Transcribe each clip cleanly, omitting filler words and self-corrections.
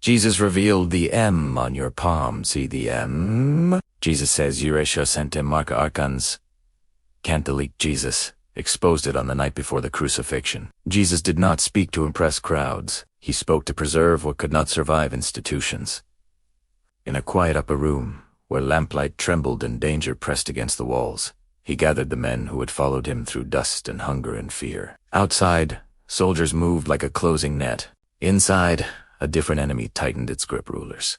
Jesus revealed the M on your palm. See the M? Jesus says, Euretia sentem marca Archons. Can't delete Jesus. Exposed it on the night before the crucifixion. Jesus did not speak to impress crowds. He spoke to preserve what could not survive institutions. In a quiet upper room, where lamplight trembled and danger pressed against the walls, he gathered the men who had followed him through dust and hunger and fear. Outside, soldiers moved like a closing net. Inside, a different enemy tightened its grip. Rulers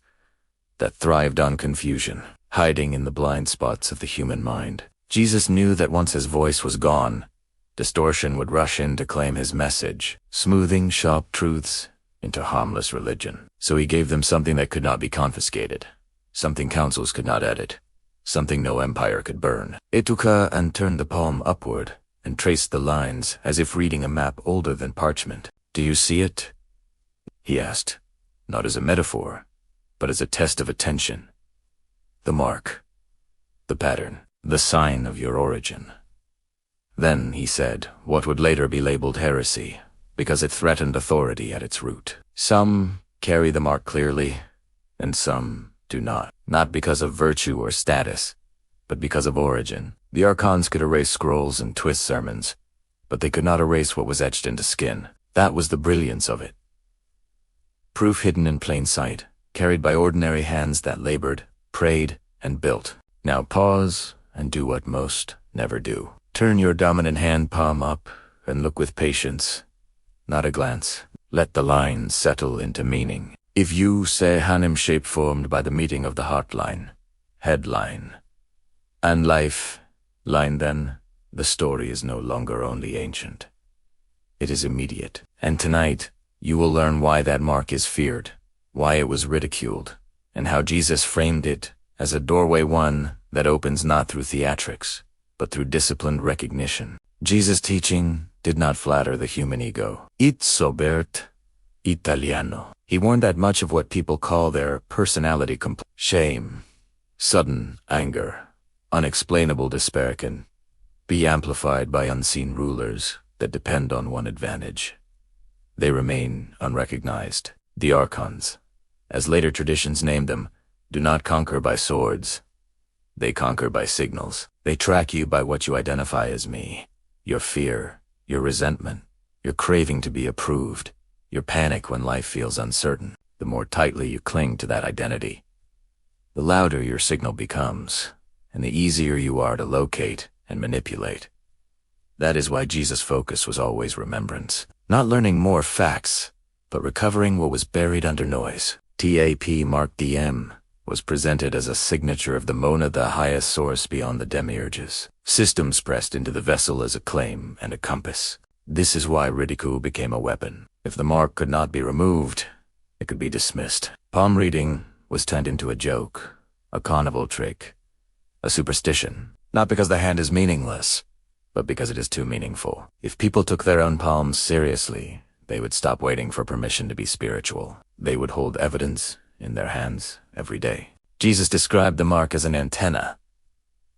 that thrived on confusion, hiding in the blind spots of the human mind. Jesus knew that once his voice was gone, distortion would rush in to claim his message, smoothing sharp truths into harmless religion. So he gave them something that could not be confiscated, something councils could not edit, something no empire could burn. It took her and turned the palm upward and traced the lines as if reading a map older than parchment. Do you see it? He asked, not as a metaphor, but as a test of attention. The mark, the pattern, the sign of your origin. Then, he said, what would later be labeled heresy, because it threatened authority at its root. Some carry the mark clearly, and some do not. Not because of virtue or status, but because of origin. The Archons could erase scrolls and twist sermons, but they could not erase what was etched into skin. That was the brilliance of it. Proof hidden in plain sight, carried by ordinary hands that labored, prayed, and built. Now pause and do what most never do. Turn your dominant hand palm up and look with patience, not a glance. Let the lines settle into meaning. If you say hanem shape formed by the meeting of the heart line, head line, and life line, then the story is no longer only ancient. It is immediate. And tonight, you will learn why that mark is feared, why it was ridiculed, and how Jesus framed it as a doorway, one that opens not through theatrics, but through disciplined recognition. Jesus' teaching did not flatter the human ego. It sobert Italiano. He warned that much of what people call their personality shame, sudden anger, unexplainable despair can be amplified by unseen rulers that depend on one advantage. They remain unrecognized. The Archons, as later traditions named them, do not conquer by swords. They conquer by signals. They track you by what you identify as me. Your fear, your resentment, your craving to be approved, your panic when life feels uncertain. The more tightly you cling to that identity, the louder your signal becomes, and the easier you are to locate and manipulate. That is why Jesus' focus was always remembrance. Not learning more facts, but recovering what was buried under noise. TAP Mark DM was presented as a signature of the Mona, the highest source beyond the demiurges. Systems pressed into the vessel as a claim and a compass. This is why ridicule became a weapon. If the mark could not be removed, it could be dismissed. Palm reading was turned into a joke, a carnival trick, a superstition. Not because the hand is meaningless, but because it is too meaningful. If people took their own palms seriously, they would stop waiting for permission to be spiritual. They would hold evidence in their hands every day. Jesus described the mark as an antenna.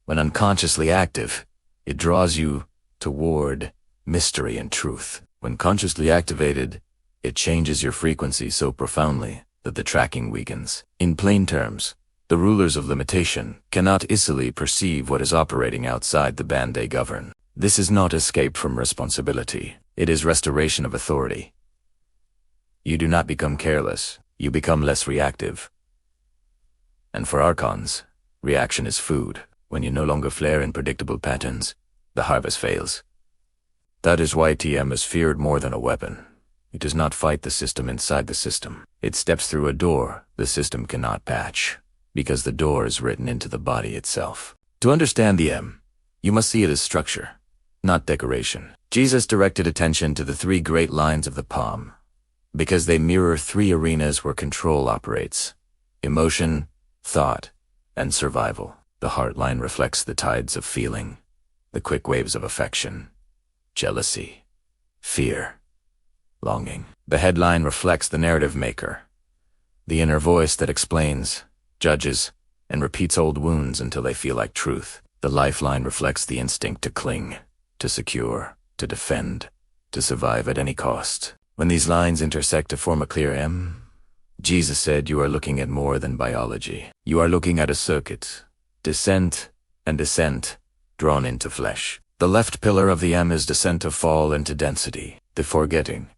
When unconsciously active, it draws you toward mystery and truth. When consciously activated, it changes your frequency so profoundly that the tracking weakens. In plain terms, the rulers of limitation cannot easily perceive what is operating outside the band they govern. This is not escape from responsibility. It is restoration of authority. You do not become careless. You become less reactive. And for Archons, reaction is food. When you no longer flare in predictable patterns, the harvest fails. That is why TM is feared more than a weapon. It does not fight the system inside the system. It steps through a door the system cannot patch, because the door is written into the body itself. To understand the M, you must see it as structure, not decoration. Jesus directed attention to the three great lines of the palm, because they mirror three arenas where control operates: emotion, thought, and survival. The heart line reflects the tides of feeling, the quick waves of affection, jealousy, fear, longing. The headline reflects the narrative maker, the inner voice that explains, judges, and repeats old wounds until they feel like truth. The lifeline reflects the instinct to cling, to secure, to defend, to survive at any cost. When these lines intersect to form a clear M, Jesus said you are looking at more than biology. You are looking at a circuit. Descent and descent, drawn into flesh. The left pillar of the M is descent of fall into density, the forgetting.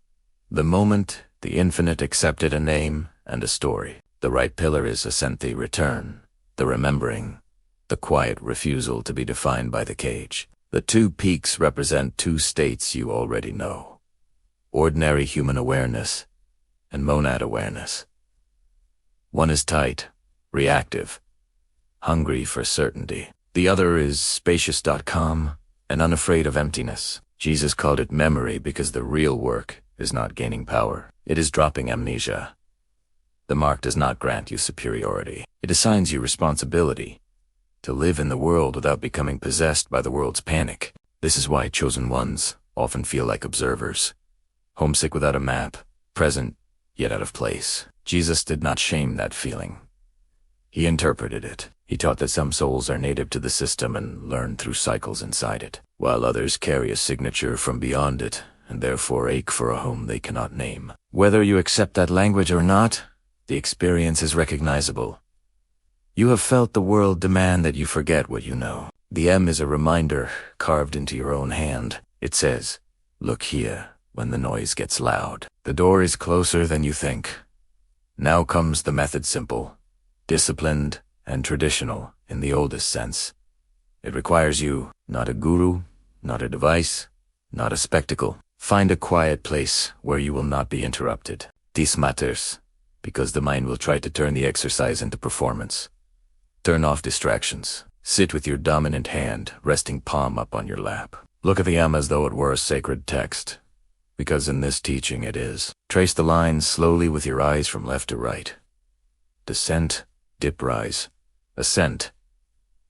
The moment the infinite accepted a name and a story. The right pillar is ascent, the return, the remembering, the quiet refusal to be defined by the cage. The two peaks represent two states you already know. Ordinary human awareness and monad awareness. One is tight, reactive, hungry for certainty. The other is spacious.com and unafraid of emptiness. Jesus called it memory because the real work is not gaining power. It is dropping amnesia. The mark does not grant you superiority. It assigns you responsibility to live in the world without becoming possessed by the world's panic. This is why chosen ones often feel like observers, homesick without a map, present yet out of place. Jesus did not shame that feeling. He interpreted it. He taught that some souls are native to the system and learn through cycles inside it, while others carry a signature from beyond it and therefore ache for a home they cannot name. Whether you accept that language or not, the experience is recognizable. You have felt the world demand that you forget what you know. The M is a reminder carved into your own hand. It says, look here when the noise gets loud. The door is closer than you think. Now comes the method, simple, disciplined, and traditional in the oldest sense. It requires you, not a guru, not a device, not a spectacle. Find a quiet place where you will not be interrupted. This matters, because the mind will try to turn the exercise into performance. Turn off distractions. Sit with your dominant hand, resting palm up on your lap. Look at the M as though it were a sacred text, because in this teaching it is. Trace the lines slowly with your eyes from left to right. Descent, dip, rise. Ascent.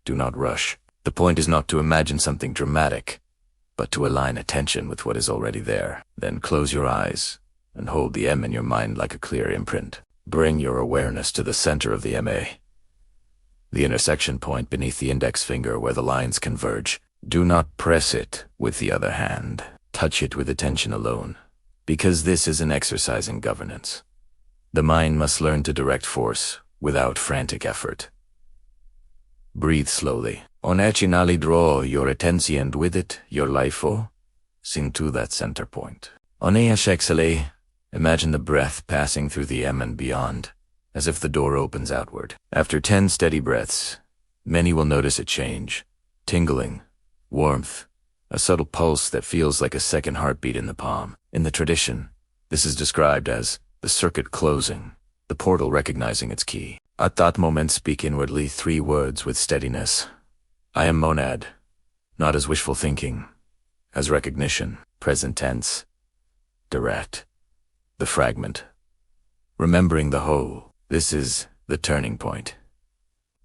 Do not rush. The point is not to imagine something dramatic, but to align attention with what is already there. Then close your eyes and hold the M in your mind like a clear imprint. Bring your awareness to the center of the MA, the intersection point beneath the index finger where the lines converge. Do not press it with the other hand. Touch it with attention alone, because this is an exercise in governance. The mind must learn to direct force without frantic effort. Breathe slowly. Onechinali, draw your attention and with it your life into that center point. Oneashexale, imagine the breath passing through the M and beyond, as if the door opens outward. After 10 steady breaths, many will notice a change. Tingling, warmth, a subtle pulse that feels like a second heartbeat in the palm. In the tradition, this is described as the circuit closing, the portal recognizing its key. At that moment, speak inwardly 3 words with steadiness. I am monad, not as wishful thinking, as recognition, present tense, direct, the fragment, remembering the whole. This is the turning point,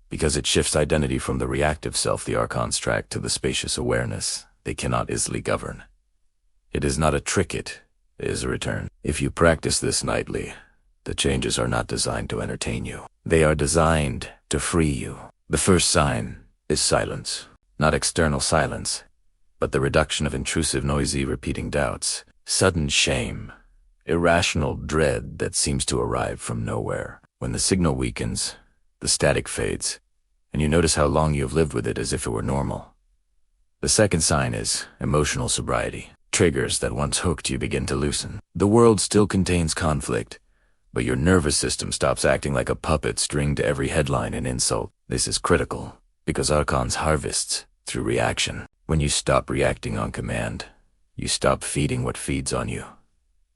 because it shifts identity from the reactive self the Archons track to the spacious awareness they cannot easily govern. It is not a trick, it is a return. If you practice this nightly, the changes are not designed to entertain you. They are designed to free you. The first sign is silence. Not external silence, but the reduction of intrusive, noisy, repeating doubts. Sudden shame. Irrational dread that seems to arrive from nowhere. When the signal weakens, the static fades, and you notice how long you have lived with it as if it were normal. The second sign is emotional sobriety. Triggers that once hooked you begin to loosen. The world still contains conflict, but your nervous system stops acting like a puppet stringed to every headline and insult. This is critical, because Archons harvests through reaction. When you stop reacting on command, you stop feeding what feeds on you.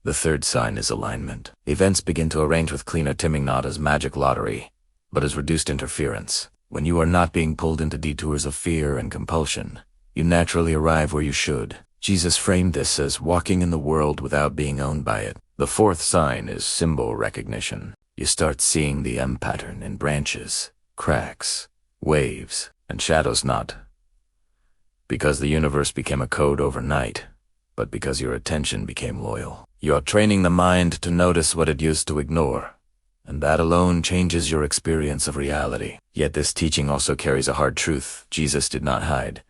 The third sign is alignment. Events begin to arrange with cleaner timing, not as magic lottery, but as reduced interference. When you are not being pulled into detours of fear and compulsion, you naturally arrive where you should. Jesus framed this as walking in the world without being owned by it. The fourth sign is symbol recognition. You start seeing the M pattern in branches, cracks, waves, and shadows, not because the universe became a code overnight, but because your attention became loyal. You are training the mind to notice what it used to ignore, and that alone changes your experience of reality. Yet this teaching also carries a hard truth Jesus did not hide.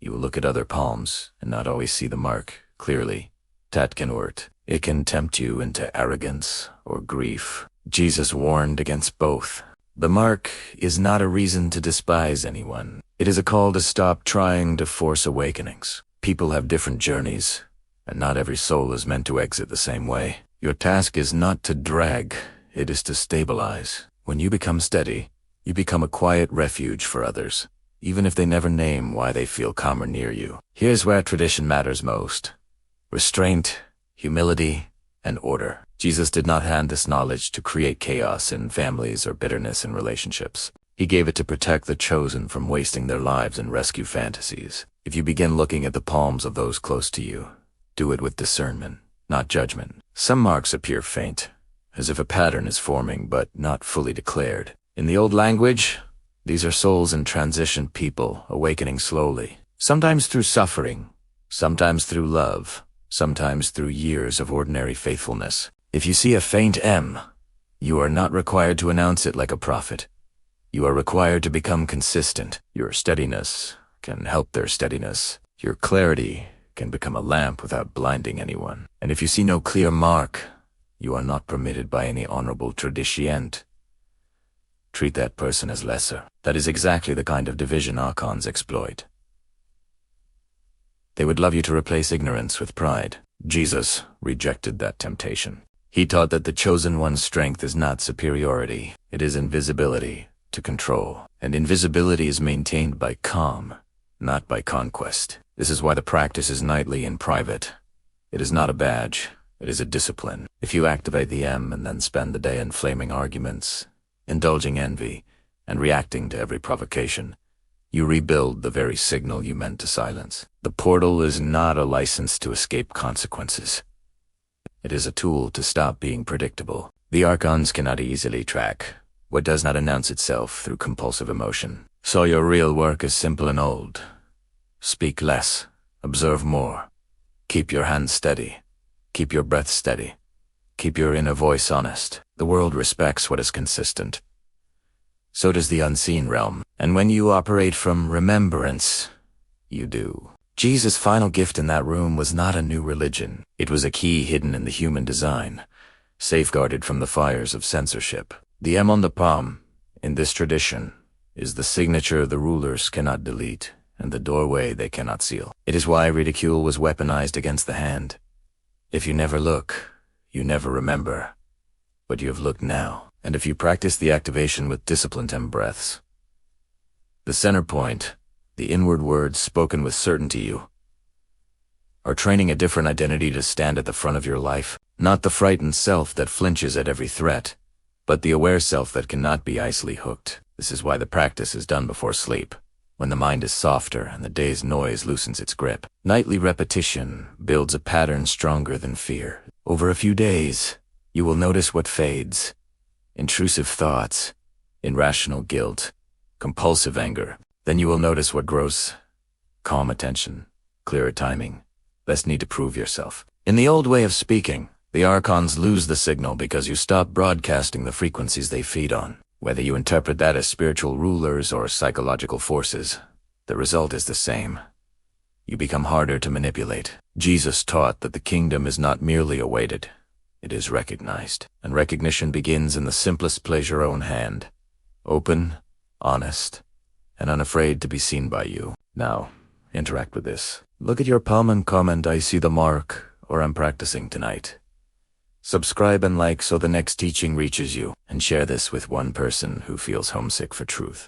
You will look at other palms and not always see the mark clearly. That can hurt. It can tempt you into arrogance or grief. Jesus warned against both. The mark is not a reason to despise anyone. It is a call to stop trying to force awakenings. People have different journeys, and not every soul is meant to exit the same way. Your task is not to drag, it is to stabilize. When you become steady, you become a quiet refuge for others, even if they never name why they feel calmer near you. Here's where tradition matters most: restraint, humility, and order. Jesus did not hand this knowledge to create chaos in families or bitterness in relationships. He gave it to protect the chosen from wasting their lives in rescue fantasies. If you begin looking at the palms of those close to you, do it with discernment, not judgment. Some marks appear faint, as if a pattern is forming but not fully declared. In the old language, these are souls in transition, people awakening slowly, sometimes through suffering, sometimes through love, sometimes through years of ordinary faithfulness. If you see a faint M, you are not required to announce it like a prophet. You are required to become consistent. Your steadiness can help their steadiness. Your clarity can become a lamp without blinding anyone. And if you see no clear mark, you are not permitted by any honorable tradition. Treat that person as lesser. That is exactly the kind of division Archons exploit. They would love you to replace ignorance with pride. Jesus rejected that temptation. He taught that the chosen one's strength is not superiority, it is invisibility to control. And invisibility is maintained by calm, not by conquest. This is why the practice is nightly in private. It is not a badge, it is a discipline. If you activate the M and then spend the day in flaming arguments, indulging envy, and reacting to every provocation, you rebuild the very signal you meant to silence. The portal is not a license to escape consequences. It is a tool to stop being predictable. The Archons cannot easily track what does not announce itself through compulsive emotion. So your real work is simple and old. Speak less, observe more. Keep your hands steady. Keep your breath steady. Keep your inner voice honest. The world respects what is consistent. So does the unseen realm. And when you operate from remembrance, you do. Jesus' final gift in that room was not a new religion. It was a key hidden in the human design, safeguarded from the fires of censorship. The M on the palm, in this tradition, is the signature the rulers cannot delete, and the doorway they cannot seal. It is why ridicule was weaponized against the hand. If you never look, you never remember. But you have looked now. And if you practice the activation with disciplined M breaths, the center point, the inward words spoken with certainty, you are training a different identity to stand at the front of your life. Not the frightened self that flinches at every threat, but the aware self that cannot be easily hooked. This is why the practice is done before sleep, when the mind is softer and the day's noise loosens its grip. Nightly repetition builds a pattern stronger than fear. Over a few days, you will notice what fades: intrusive thoughts, irrational guilt, compulsive anger. Then you will notice what grows: calm attention, clearer timing, less need to prove yourself. In the old way of speaking, the Archons lose the signal because you stop broadcasting the frequencies they feed on. Whether you interpret that as spiritual rulers or psychological forces, the result is the same. You become harder to manipulate. Jesus taught that the kingdom is not merely awaited, it is recognized. And recognition begins in the simplest place your own hand. Open, honest, and unafraid to be seen by you. Now, interact with this. Look at your palm and comment, "I see the mark," or "I'm practicing tonight." Subscribe and like so the next teaching reaches you, and share this with one person who feels homesick for truth.